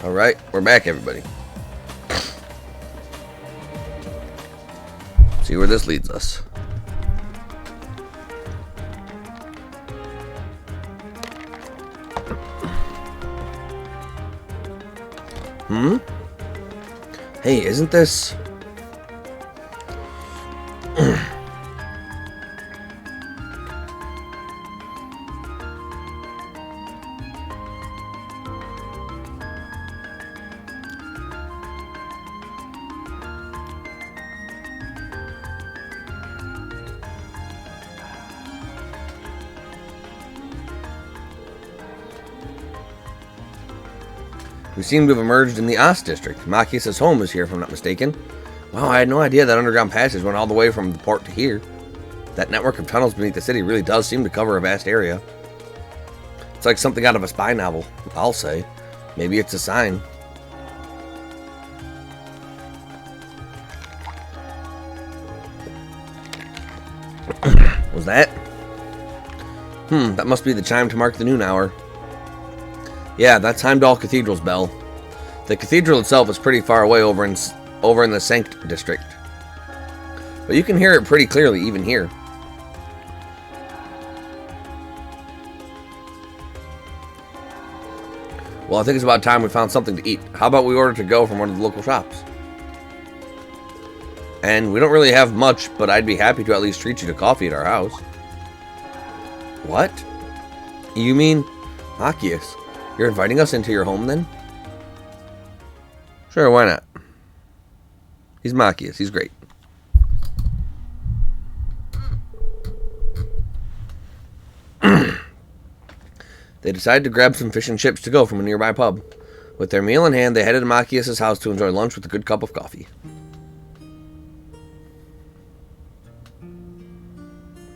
Alright, we're back, everybody. See where this leads us. Hey, isn't this... We seem to have emerged in the Ost district. Machias' home is here, if I'm not mistaken. Wow, I had no idea that underground passage went all the way from the port to here. That network of tunnels beneath the city really does seem to cover a vast area. It's like something out of a spy novel, I'll say. Maybe it's a sign. Was that? That must be the chime to mark the noon hour. Yeah, that's Heimdall Cathedral's bell. The cathedral itself is pretty far away over in the Sankt district. But you can hear it pretty clearly even here. Well, I think it's about time we found something to eat. How about we order to go from one of the local shops? And we don't really have much, but I'd be happy to at least treat you to coffee at our house. What? You mean Machias? You're inviting us into your home, then? Sure, why not? He's Machias. He's great. They decided to grab some fish and chips to go from a nearby pub. With their meal in hand, they headed to Machias' house to enjoy lunch with a good cup of coffee.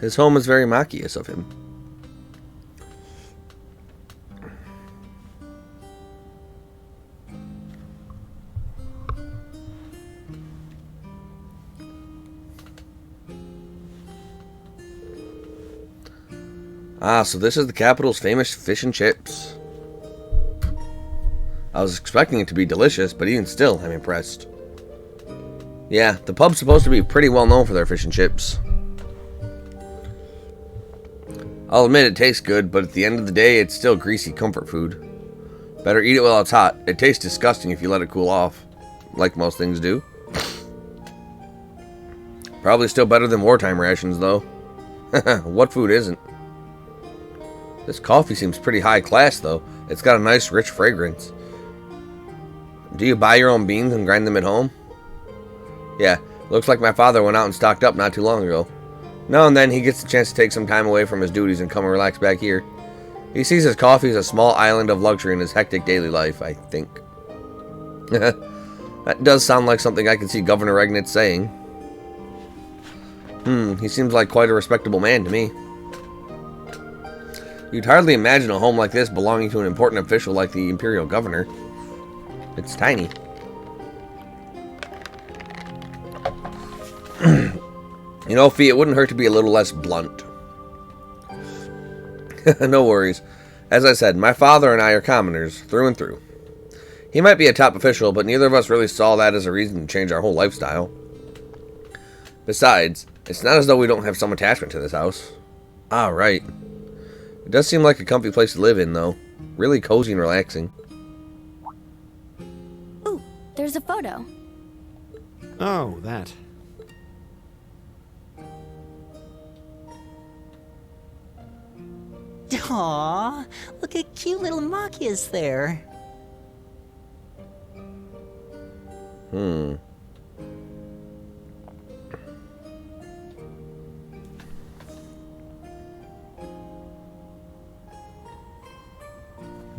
His home is very Machias of him. Ah, so this is the capital's famous fish and chips. I was expecting it to be delicious, but even still, I'm impressed. Yeah, the pub's supposed to be pretty well known for their fish and chips. I'll admit it tastes good, but at the end of the day, it's still greasy comfort food. Better eat it while it's hot. It tastes disgusting if you let it cool off, like most things do. Probably still better than wartime rations, though. What food isn't? This coffee seems pretty high class, though. It's got a nice, rich fragrance. Do you buy your own beans and grind them at home? Yeah, looks like my father went out and stocked up not too long ago. Now and then he gets the chance to take some time away from his duties and come and relax back here. He sees his coffee as a small island of luxury in his hectic daily life, I think. That does sound like something I could see Governor Regnitz saying. He seems like quite a respectable man to me. You'd hardly imagine a home like this belonging to an important official like the Imperial Governor. It's tiny. You know, Fee, it wouldn't hurt to be a little less blunt. No worries. As I said, my father and I are commoners, through and through. He might be a top official, but neither of us really saw that as a reason to change our whole lifestyle. Besides, it's not as though we don't have some attachment to this house. Ah, right. It does seem like a comfy place to live in, though. Really cozy and relaxing. Ooh, there's a photo. Oh, that. Aww, look at cute little Machias there.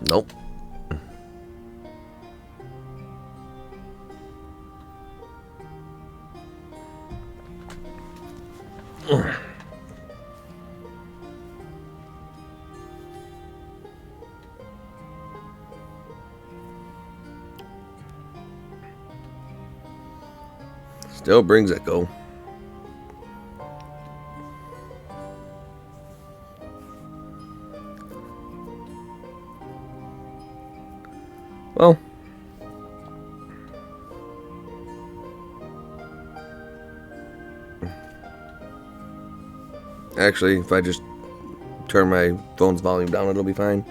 Nope. Still brings echo. Well, Actually, if I just turn my phone's volume down, it'll be fine.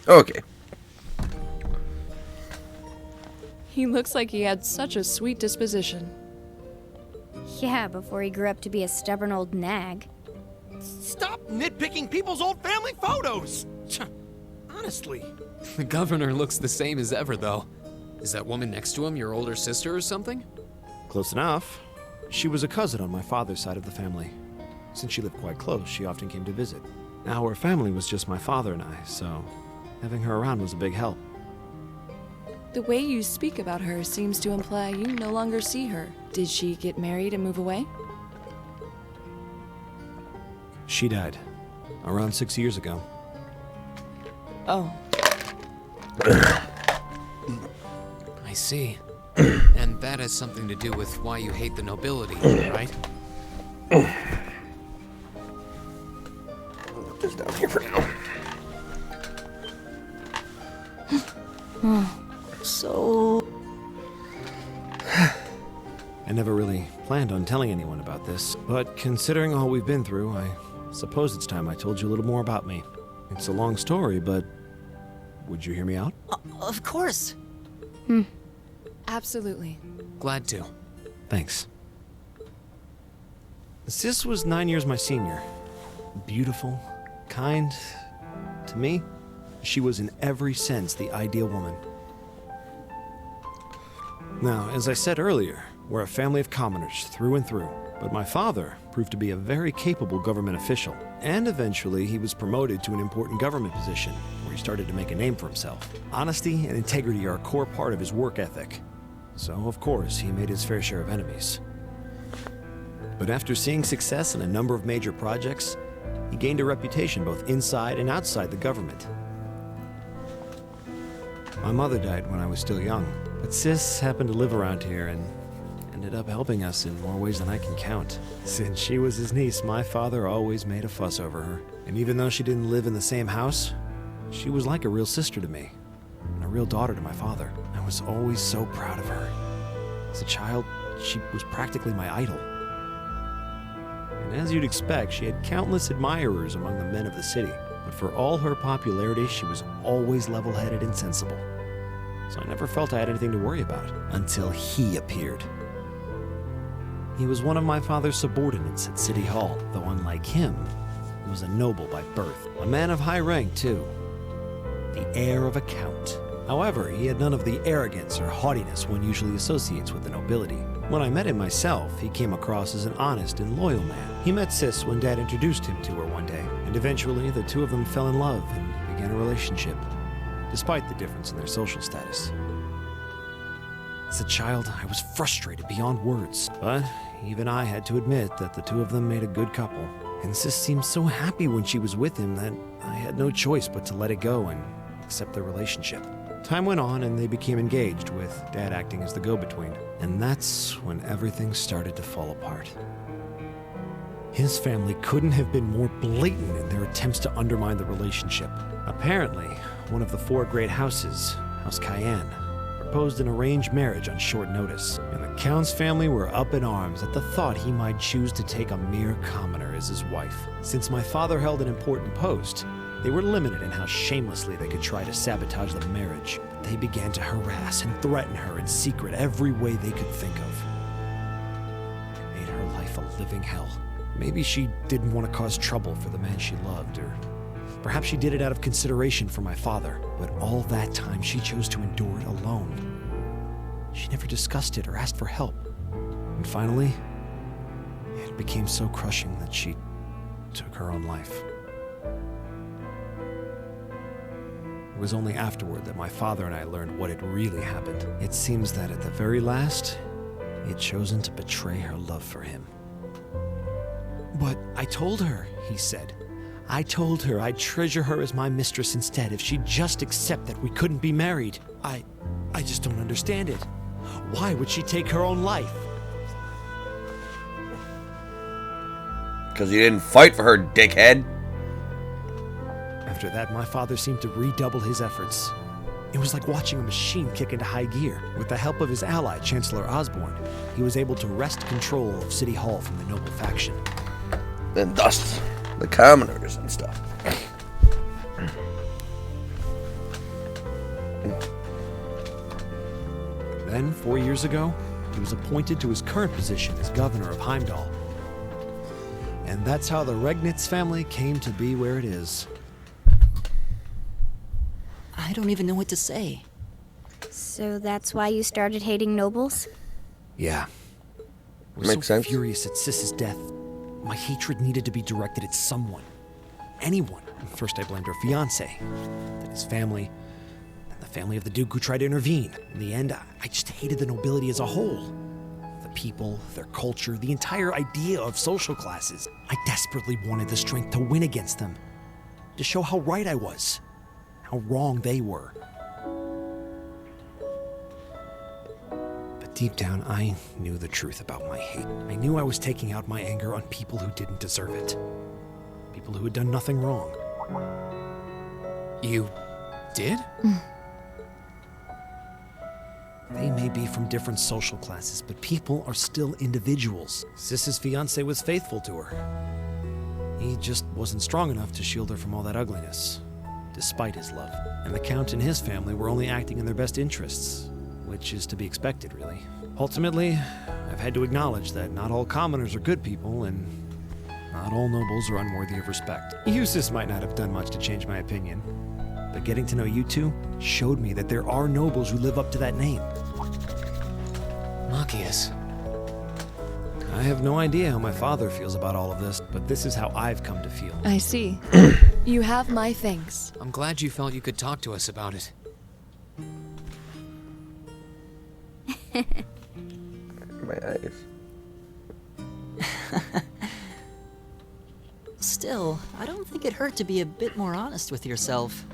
Okay. He looks like he had such a sweet disposition. Yeah, before he grew up to be a stubborn old nag. Stop nitpicking people's old family photos! Honestly. The governor looks the same as ever, though. Is that woman next to him your older sister or something? Close enough. She was a cousin on my father's side of the family. Since she lived quite close, she often came to visit. Our family was just my father and I, so having her around was a big help. The way you speak about her seems to imply you no longer see her. Did she get married and move away? She died around 6 years ago. Oh. I see. And that has something to do with why you hate the nobility, right? Put this down here for now. So, I never really planned on telling anyone about this, but considering all we've been through, I suppose it's time I told you a little more about me. It's a long story, but would you hear me out? of course. Absolutely. Glad to. Thanks. Sis was 9 years my senior. Beautiful, kind. To me, she was in every sense the ideal woman. Now, as I said earlier, we're a family of commoners through and through. But my father proved to be a very capable government official, and eventually he was promoted to an important government position, where he started to make a name for himself. Honesty and integrity are a core part of his work ethic. So, of course, he made his fair share of enemies. But after seeing success in a number of major projects, he gained a reputation both inside and outside the government. My mother died when I was still young, but Sis happened to live around here and ended up helping us in more ways than I can count. Since she was his niece, my father always made a fuss over her. And even though she didn't live in the same house, she was like a real sister to me, and a real daughter to my father. I was always so proud of her. As a child, she was practically my idol. And as you'd expect, she had countless admirers among the men of the city. But for all her popularity, she was always level-headed and sensible. So I never felt I had anything to worry about, until he appeared. He was one of my father's subordinates at City Hall, though unlike him, he was a noble by birth. A man of high rank, too. The heir of a count. However, he had none of the arrogance or haughtiness one usually associates with the nobility. When I met him myself, he came across as an honest and loyal man. He met Sis when Dad introduced him to her one day, and eventually the two of them fell in love and began a relationship, despite the difference in their social status. As a child, I was frustrated beyond words, but even I had to admit that the two of them made a good couple. And Sis seemed so happy when she was with him that I had no choice but to let it go and accept their relationship. Time went on and they became engaged, with Dad acting as the go-between. And that's when everything started to fall apart. His family couldn't have been more blatant in their attempts to undermine the relationship. Apparently, one of the four great houses, House Cayenne, proposed an arranged marriage on short notice, and the Count's family were up in arms at the thought he might choose to take a mere commoner as his wife. Since my father held an important post, they were limited in how shamelessly they could try to sabotage the marriage. They began to harass and threaten her in secret every way they could think of. It made her life a living hell. Maybe she didn't want to cause trouble for the man she loved, or perhaps she did it out of consideration for my father, but all that time she chose to endure it alone. She never discussed it or asked for help. And finally, it became so crushing that she took her own life. It was only afterward that my father and I learned what had really happened. It seems that at the very last, he had chosen to betray her love for him. But I told her, he said. I told her I'd treasure her as my mistress instead if she'd just accept that we couldn't be married. I just don't understand it. Why would she take her own life? Because you didn't fight for her, dickhead. After that, my father seemed to redouble his efforts. It was like watching a machine kick into high gear. With the help of his ally, Chancellor Osborne, he was able to wrest control of City Hall from the noble faction. And thus, the commoners and stuff. Then, 4 years ago, he was appointed to his current position as governor of Heimdall. And that's how the Regnitz family came to be where it is. I don't even know what to say. So that's why you started hating nobles? Yeah. I was Makes so sense. furious at Sis's death. My hatred needed to be directed at someone. Anyone. First I blamed her fiancé, then his family, then the family of the Duke who tried to intervene. In the end, I just hated the nobility as a whole. The people, their culture, the entire idea of social classes. I desperately wanted the strength to win against them. To show how right I was. How wrong they were. But deep down, I knew the truth about my hate. I knew I was taking out my anger on people who didn't deserve it. People who had done nothing wrong. You did? They may be from different social classes, but people are still individuals. Sis's fiancé was faithful to her. He just wasn't strong enough to shield her from all that ugliness, despite his love. And the Count and his family were only acting in their best interests, which is to be expected, really. Ultimately, I've had to acknowledge that not all commoners are good people, and not all nobles are unworthy of respect. Eustace might not have done much to change my opinion, but getting to know you two showed me that there are nobles who live up to that name. Machias. I have no idea how my father feels about all of this, but this is how I've come to feel. I see. You have my thanks. I'm glad you felt you could talk to us about it. My eyes. Still, I don't think it hurt to be a bit more honest with yourself.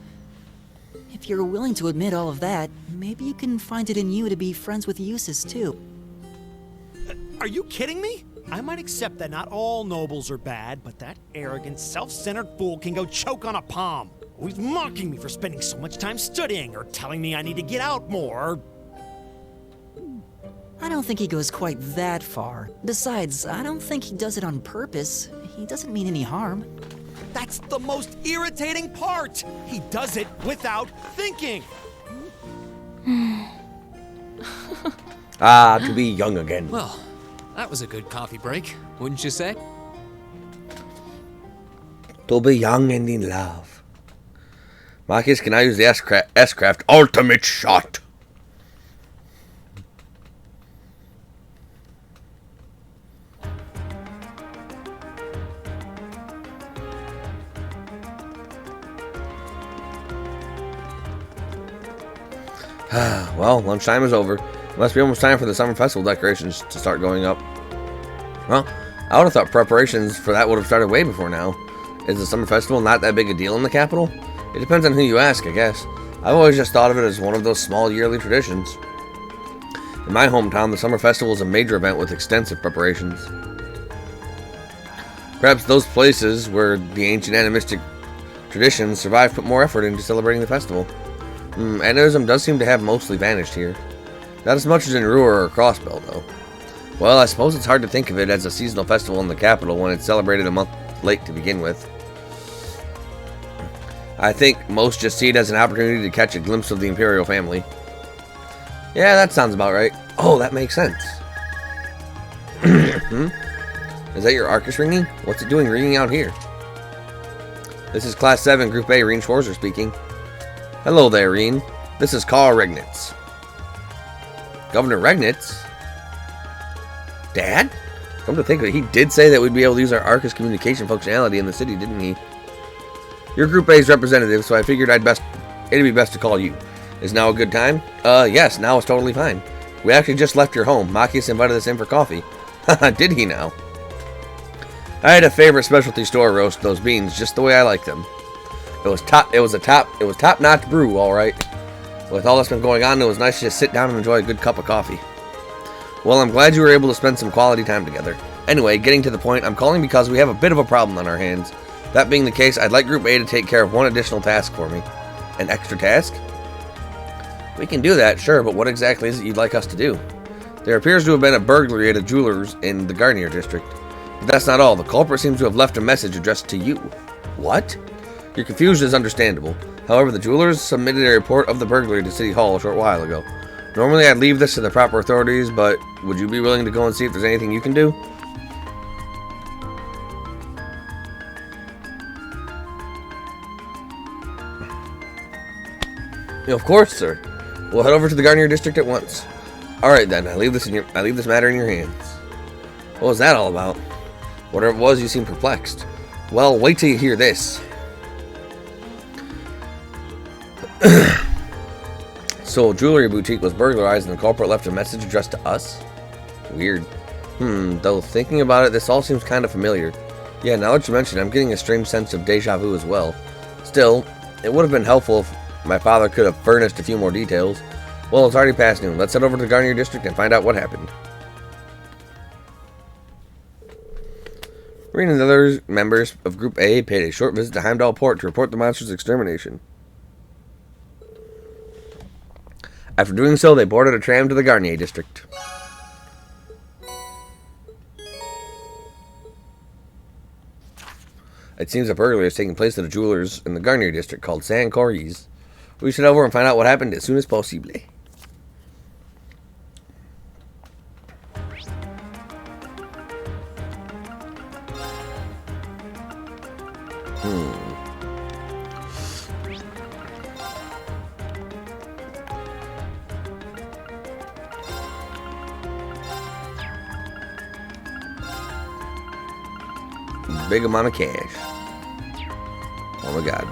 If you're willing to admit all of that, maybe you can find it in you to be friends with Eustace too. Are you kidding me? I might accept that not all nobles are bad, but that arrogant, self-centered fool can go choke on a palm. Always mocking me for spending so much time studying, or telling me I need to get out more. I don't think he goes quite that far. Besides, I don't think he does it on purpose. He doesn't mean any harm. That's the most irritating part! He does it without thinking! To be young again. Well, that was a good coffee break, wouldn't you say? To be young and in love. Marcus can now use the S-Craft ultimate shot. Well, lunchtime is over. It must be almost time for the summer festival decorations to start going up. Well, I would have thought preparations for that would have started way before now. Is the summer festival not that big a deal in the capital? It depends on who you ask, I guess. I've always just thought of it as one of those small yearly traditions. In my hometown, the summer festival is a major event with extensive preparations. Perhaps those places where the ancient animistic traditions survive put more effort into celebrating the festival. Animism does seem to have mostly vanished here. Not as much as in Ruhr or Crossbell, though. Well, I suppose it's hard to think of it as a seasonal festival in the capital when it's celebrated a month late to begin with. I think most just see it as an opportunity to catch a glimpse of the Imperial family. Yeah, that sounds about right. Oh, that makes sense. Is that your Arcus ringing? What's it doing ringing out here? This is Class 7, Group A, Reen Schwarzer speaking. Hello there, Reen. This is Karl Regnitz. Governor Regnitz? Dad? Come to think of it, he did say that we'd be able to use our Arcus communication functionality in the city, didn't he? You're Group A's representative, so I figured it'd be best to call you. Is now a good time? Yes, now is totally fine. We actually just left your home. Machias invited us in for coffee. Did he now? I had a favorite specialty store roast those beans just the way I like them. It was top-notch brew, all right. With all that's been going on, it was nice to just sit down and enjoy a good cup of coffee. Well, I'm glad you were able to spend some quality time together. Anyway, getting to the point, I'm calling because we have a bit of a problem on our hands. That being the case, I'd like Group A to take care of one additional task for me. An extra task? We can do that, sure, but what exactly is it you'd like us to do? There appears to have been a burglary at a jeweler's in the Garnier district. But that's not all. The culprit seems to have left a message addressed to you. What? Your confusion is understandable. However, the jewelers submitted a report of the burglary to City Hall a short while ago. Normally, I'd leave this to the proper authorities, but would you be willing to go and see if there's anything you can do? Of course, sir. We'll head over to the Garnier district at once. All right, then. I leave this matter in your hands. What was that all about? Whatever it was, you seem perplexed. Well, wait till you hear this. So, a jewelry boutique was burglarized and the culprit left a message addressed to us? Weird. Though thinking about it, this all seems kind of familiar. Yeah, now that you mention it, I'm getting a strange sense of deja vu as well. Still, it would have been helpful if my father could have furnished a few more details. Well, it's already past noon. Let's head over to the Garnier district and find out what happened. Rena and the other members of Group A paid a short visit to Heimdall Port to report the monster's extermination. After doing so, they boarded a tram to the Garnier district. It seems a burglary is taking place at a jeweler's in the Garnier district called San Corries. We should head over and find out what happened as soon as possible. Big amount of cash. Oh my god.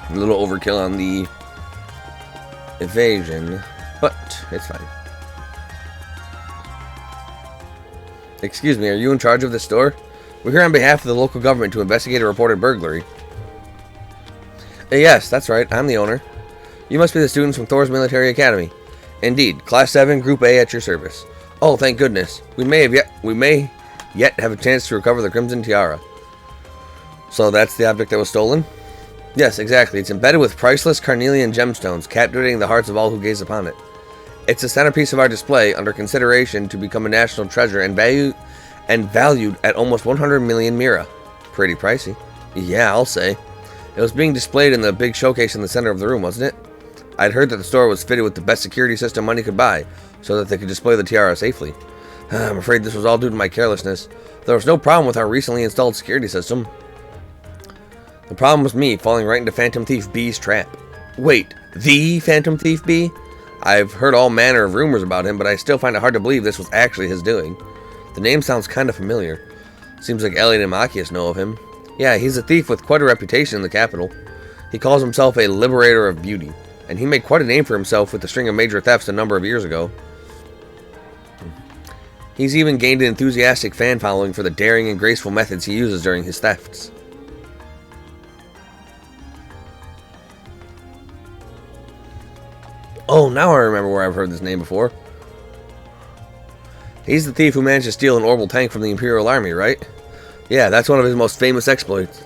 A little overkill on the evasion, but it's fine. Excuse me, are you in charge of this store? We're here on behalf of the local government to investigate a reported burglary. Yes, that's right, I'm the owner. You must be the students from Thor's Military Academy. Indeed, Class 7, Group A at your service. Oh, thank goodness. We may yet have a chance to recover the Crimson Tiara. So that's the object that was stolen? Yes, exactly. It's embedded with priceless carnelian gemstones, captivating the hearts of all who gaze upon it. It's the centerpiece of our display, under consideration to become a national treasure and valued at almost 100 million mira. Pretty pricey. Yeah, I'll say. It was being displayed in the big showcase in the center of the room, wasn't it? I'd heard that the store was fitted with the best security system money could buy, so that they could display the tiara safely. I'm afraid this was all due to my carelessness. There was no problem with our recently installed security system. The problem was me falling right into Phantom Thief B's trap. Wait, the Phantom Thief B? I've heard all manner of rumors about him, but I still find it hard to believe this was actually his doing. The name sounds kind of familiar. Seems like Elliot and Machias know of him. Yeah, he's a thief with quite a reputation in the capital. He calls himself a liberator of beauty, and he made quite a name for himself with a string of major thefts a number of years ago. He's even gained an enthusiastic fan following for the daring and graceful methods he uses during his thefts. Oh, now I remember where I've heard this name before. He's the thief who managed to steal an orbital tank from the Imperial Army, right? Yeah, that's one of his most famous exploits.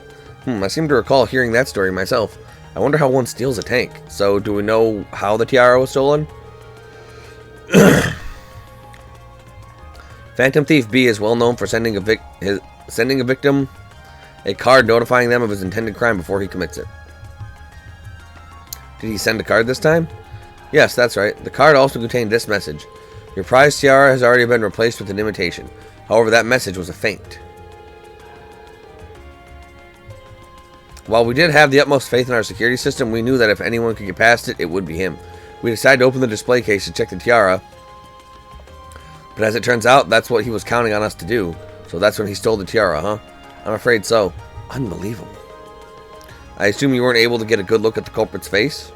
I seem to recall hearing that story myself. I wonder how one steals a tank. So, do we know how the tiara was stolen? Phantom Thief B is well known for sending a victim a card notifying them of his intended crime before he commits it. Did he send a card this time? Yes, that's right. The card also contained this message. Your prized tiara has already been replaced with an imitation. However, that message was a feint. While we did have the utmost faith in our security system, we knew that if anyone could get past it, it would be him. We decided to open the display case to check the tiara. But as it turns out, that's what he was counting on us to do. So that's when he stole the tiara, huh? I'm afraid so. Unbelievable. I assume you weren't able to get a good look at the culprit's face?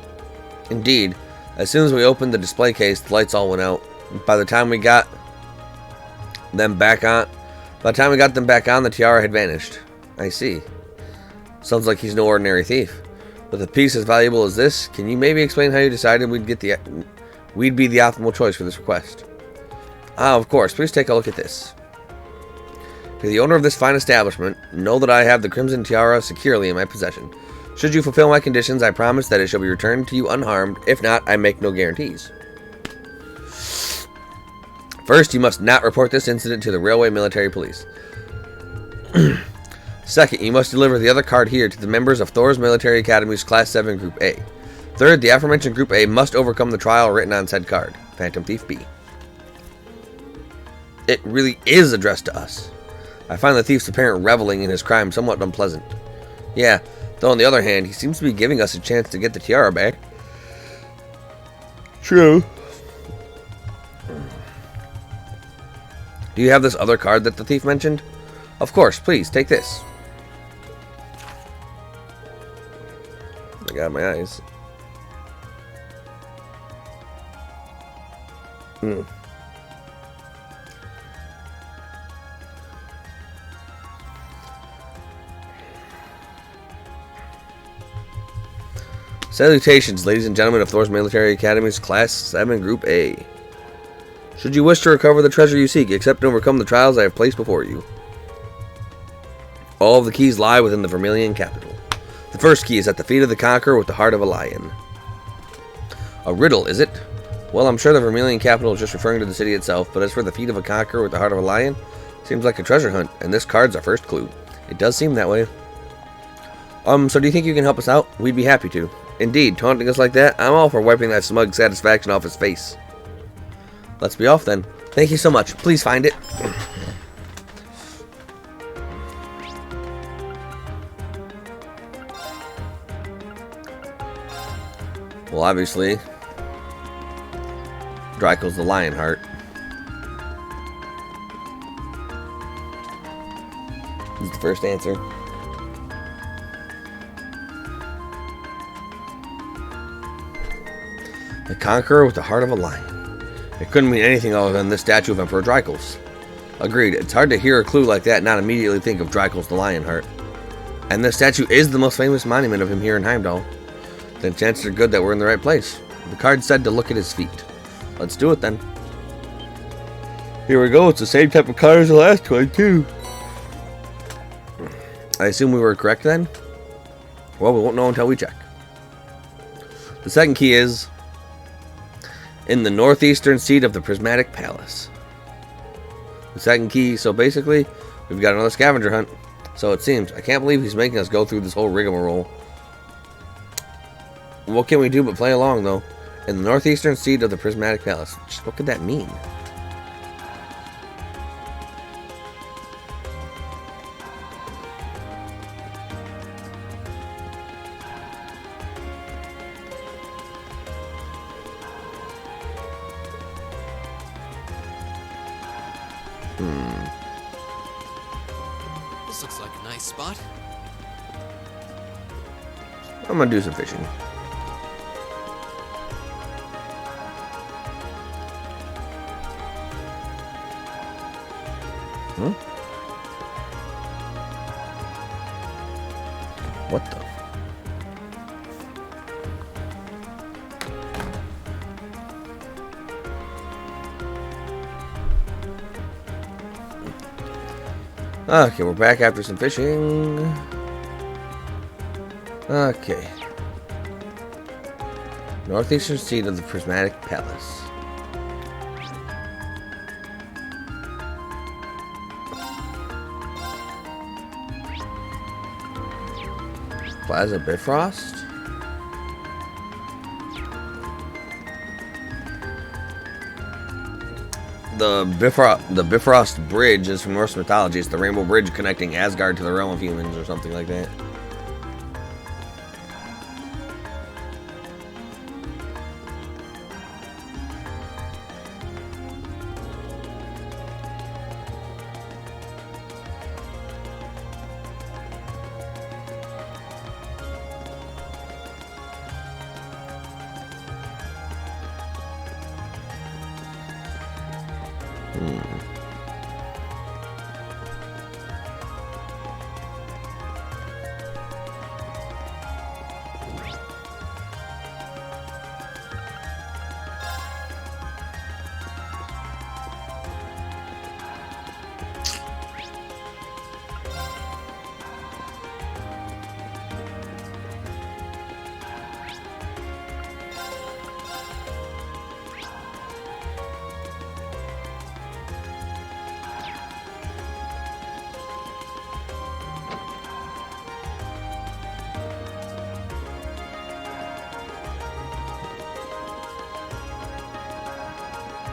Indeed. As soon as we opened the display case, the lights all went out. By the time we got them back on, the tiara had vanished. I see. Sounds like he's no ordinary thief. With a piece as valuable as this, can you maybe explain how you decided we'd be the optimal choice for this request? Ah, of course. Please take a look at this. To the owner of this fine establishment, know that I have the Crimson Tiara securely in my possession. Should you fulfill my conditions, I promise that it shall be returned to you unharmed. If not, I make no guarantees. First, you must not report this incident to the Railway Military Police. Second, you must deliver the other card here to the members of Thor's Military Academy's Class 7 Group A. Third, the aforementioned Group A must overcome the trial written on said card. Phantom Thief B. It really is addressed to us. I find the thief's apparent reveling in his crime somewhat unpleasant. Yeah, though on the other hand, he seems to be giving us a chance to get the tiara back. True. Do you have this other card that the thief mentioned? Of course, please, take this. I got my eyes. Salutations, ladies and gentlemen of Thor's Military Academy's Class 7 Group A. Should you wish to recover the treasure you seek, accept and overcome the trials I have placed before you. All of the keys lie within the Vermilion capital. The first key is at the feet of the conqueror with the heart of a lion. A riddle, is it? Well, I'm sure the Vermilion capital is just referring to the city itself, but as for the feet of a conqueror with the heart of a lion, seems like a treasure hunt, and this card's our first clue. It does seem that way. So do you think you can help us out? We'd be happy to. Indeed, taunting us like that, I'm all for wiping that smug satisfaction off his face. Let's be off then. Thank you so much. Please find it. Well, obviously, Draco's the Lionheart. This is the first answer. The Conqueror with the heart of a lion. It couldn't mean anything other than this statue of Emperor Dracos. Agreed, it's hard to hear a clue like that and not immediately think of Dracos the Lionheart. And this statue is the most famous monument of him here in Heimdall. Then chances are good that we're in the right place. The card said to look at his feet. Let's do it then. Here we go, it's the same type of card as the last one too. I assume we were correct then? Well, we won't know until we check. The second key is in the northeastern seat of the Prismatic Palace. The second key, so basically, we've got another scavenger hunt. So it seems. I can't believe he's making us go through this whole rigmarole. What can we do but play along, though? In the northeastern seat of the Prismatic Palace. Just what could that mean? This looks like a nice spot. I'm gonna do some fishing. What the? Okay, we're back after some fishing. Okay. Northeastern seat of the Prismatic Palace. Plaza Bifrost? The Bifrost Bridge is from Norse mythology. It's the Rainbow Bridge connecting Asgard to the realm of humans or something like that.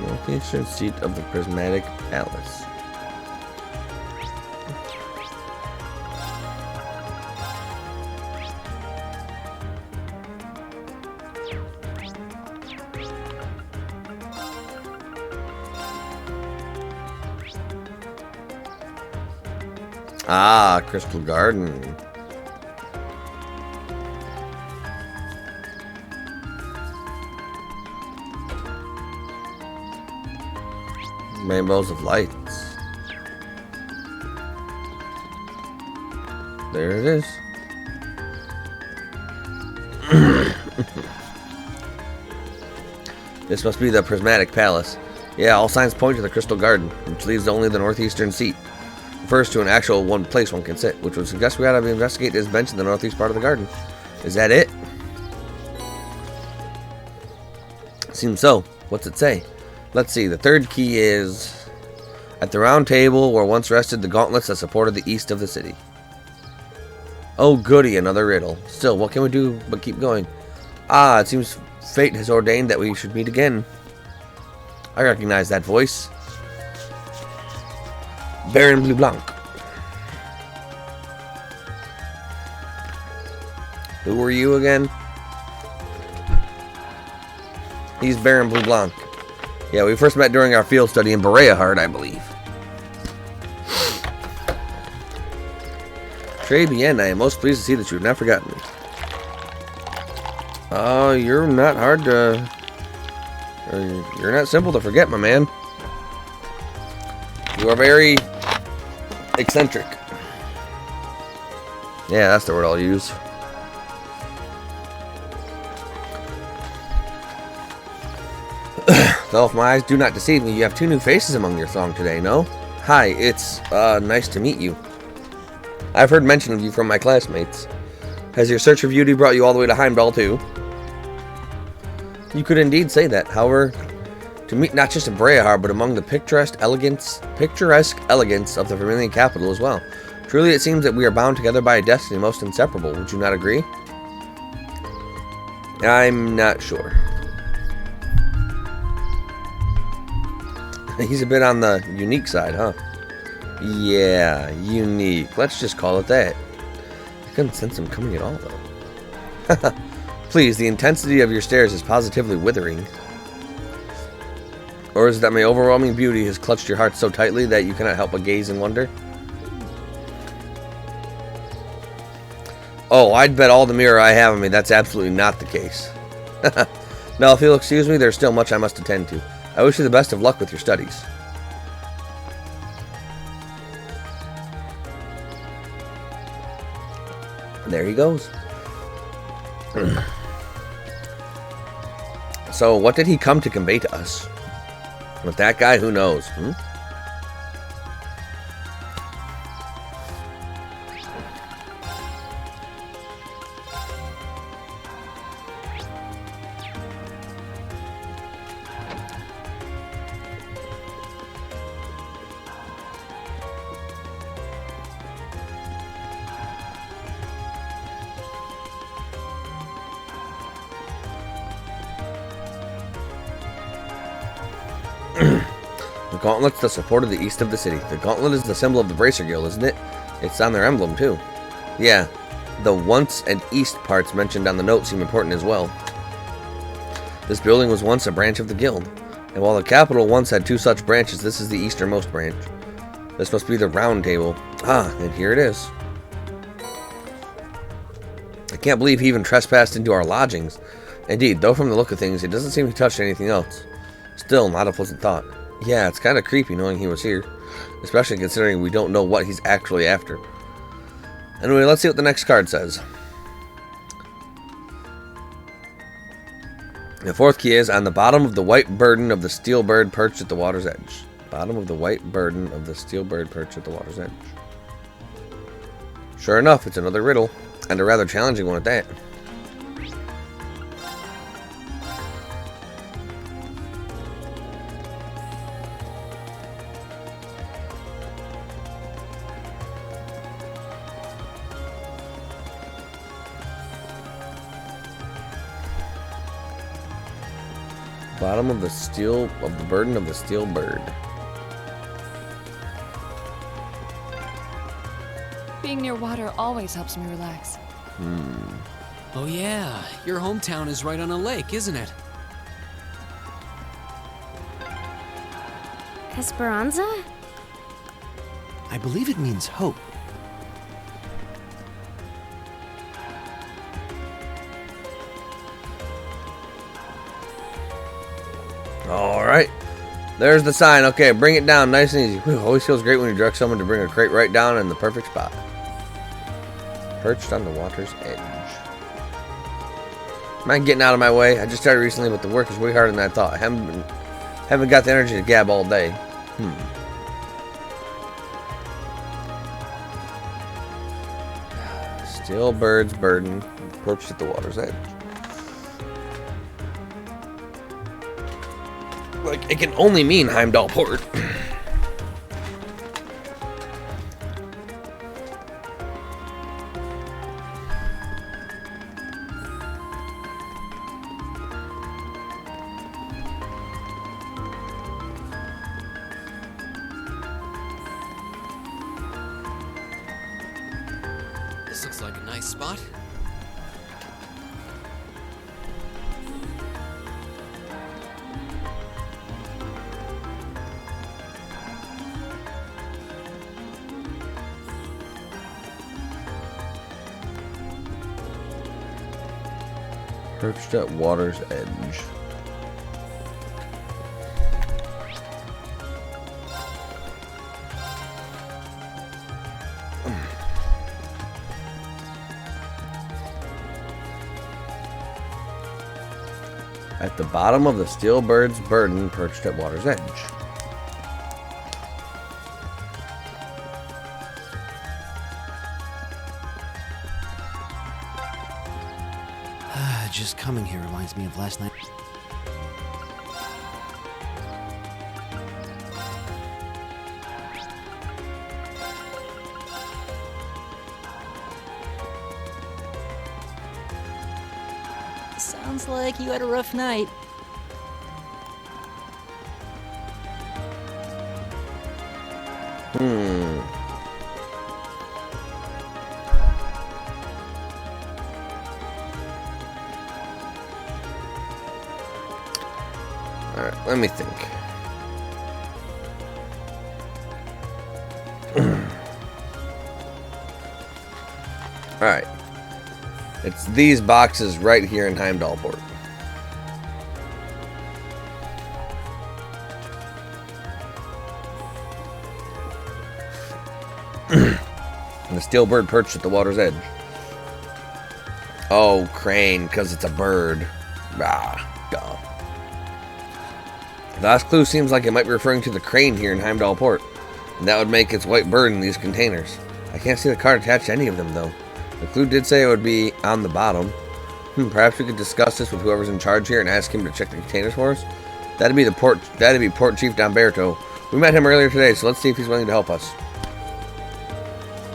Location seat of the Prismatic Palace. Ah, Crystal Garden. Rainbows of lights. There it is. This must be the Prismatic Palace. Yeah, all signs point to the Crystal Garden, which leaves only the northeastern seat. Refers to an actual one place one can sit, which would suggest we gotta investigate this bench in the northeast part of the garden. Is that it? Seems so. What's it say? Let's see, the third key is... At the round table where once rested the gauntlets that supported the east of the city. Oh goody, another riddle. Still, what can we do but keep going? Ah, it seems fate has ordained that we should meet again. I recognize that voice. Baron Blue Blanc. Who were you again? He's Baron Blue Blanc. Yeah, we first met during our field study in Bereahard, I believe. Très bien, I am most pleased to see that you have not forgotten me. You're not hard to... You're not simple to forget, my man. You are very eccentric. Yeah, that's the word I'll use. Though if my eyes do not deceive me, you have two new faces among your throng today, no? Hi, it's, nice to meet you. I've heard mention of you from my classmates. Has your search for beauty brought you all the way to Heimdall, too? You could indeed say that. However, to meet not just in Bereahard, but among the picturesque elegance of the Vermilion capital as well. Truly, it seems that we are bound together by a destiny most inseparable. Would you not agree? I'm not sure. He's a bit on the unique side, huh? Yeah, unique. Let's just call it that. I couldn't sense him coming at all, though. Please, the intensity of your stares is positively withering. Or is it that my overwhelming beauty has clutched your heart so tightly that you cannot help but gaze in wonder? Oh, I'd bet all the mirror I have on me that's absolutely not the case. Now, if you'll excuse me, there's still much I must attend to. I wish you the best of luck with your studies. And there he goes. So, what did he come to convey to us? With that guy, who knows? gauntlets that supported the east of the city. The gauntlet is the symbol of the Bracer Guild, isn't it? It's on their emblem, too. Yeah, the once and east parts mentioned on the note seem important as well. This building was once a branch of the guild, and while the capital once had 2 such branches, this is the easternmost branch. This must be the Round Table. Ah, and here it is. I can't believe he even trespassed into our lodgings. Indeed, though from the look of things, it doesn't seem he touched anything else. Still, not a pleasant thought. Yeah, it's kind of creepy knowing he was here, especially considering we don't know what he's actually after. Anyway, let's see what the next card says. The 4th key is on the bottom of the white burden of the steel bird perched at the water's edge. Bottom of the white burden of the steel bird perched at the water's edge. Sure enough, it's another riddle, and a rather challenging one at that. Bottom of the burden of the steel bird. Being near water always helps me relax. Oh yeah, your hometown is right on a lake, isn't it? Esperanza? I believe it means hope. Alright. There's the sign. Okay, bring it down nice and easy. Whew, always feels great when you direct someone to bring a crate right down in the perfect spot. Perched on the water's edge. Mind getting out of my way? I just started recently, but the work is way harder than I thought. I haven't got the energy to gab all day. Steel bird's burden, perched at the water's edge. Like, it can only mean Heimdall Port. This looks like a nice spot. Perched at water's edge. At the bottom of the steel bird's burden, perched at water's edge. Just coming here reminds me of last night. Sounds like you had a rough night. Alright, let me think. Alright. It's these boxes right here in Heimdall Port. And the steel bird perched at the water's edge. Oh, crane, because it's a bird. Ah, duh. The last clue seems like it might be referring to the crane here in Heimdall Port, and that would make its white bird in these containers. I can't see the card attached to any of them, though. The clue did say it would be on the bottom. Perhaps we could discuss this with whoever's in charge here and ask him to check the containers for us. That'd be Port Chief Damberto. We met him earlier today, so let's see if he's willing to help us.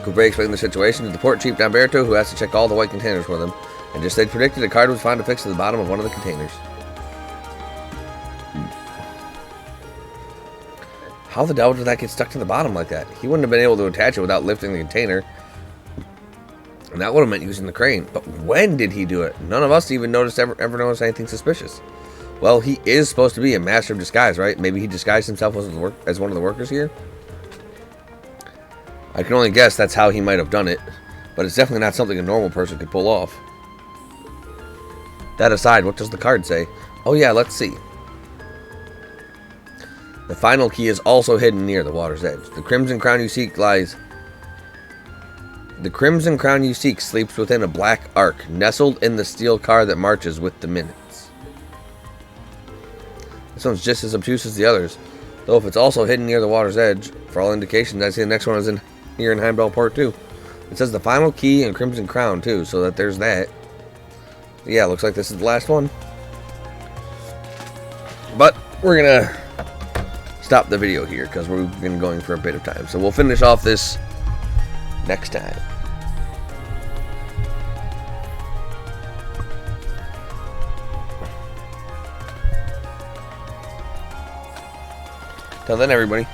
Coupe explained the situation to the Port Chief Damberto, who has to check all the white containers for them, and just they predicted a card was found affixed to the bottom of one of the containers. How the devil did that get stuck to the bottom like that? He wouldn't have been able to attach it without lifting the container. And that would have meant using the crane. But when did he do it? None of us even ever noticed anything suspicious. Well, he is supposed to be a master of disguise, right? Maybe he disguised himself as one of the workers here? I can only guess that's how he might have done it. But it's definitely not something a normal person could pull off. That aside, what does the card say? Oh yeah, let's see. The final key is also hidden near the water's edge. The crimson crown you seek sleeps within a black ark, nestled in the steel car that marches with the minutes. This one's just as obtuse as the others, though if it's also hidden near the water's edge, for all indications, I see the next one is here in Heimdall Port too. It says the final key and crimson crown too, so that there's that. Yeah, looks like this is the last one. But we're gonna stop the video here because we've been going for a bit of time. So we'll finish off this next time. Till then, everybody.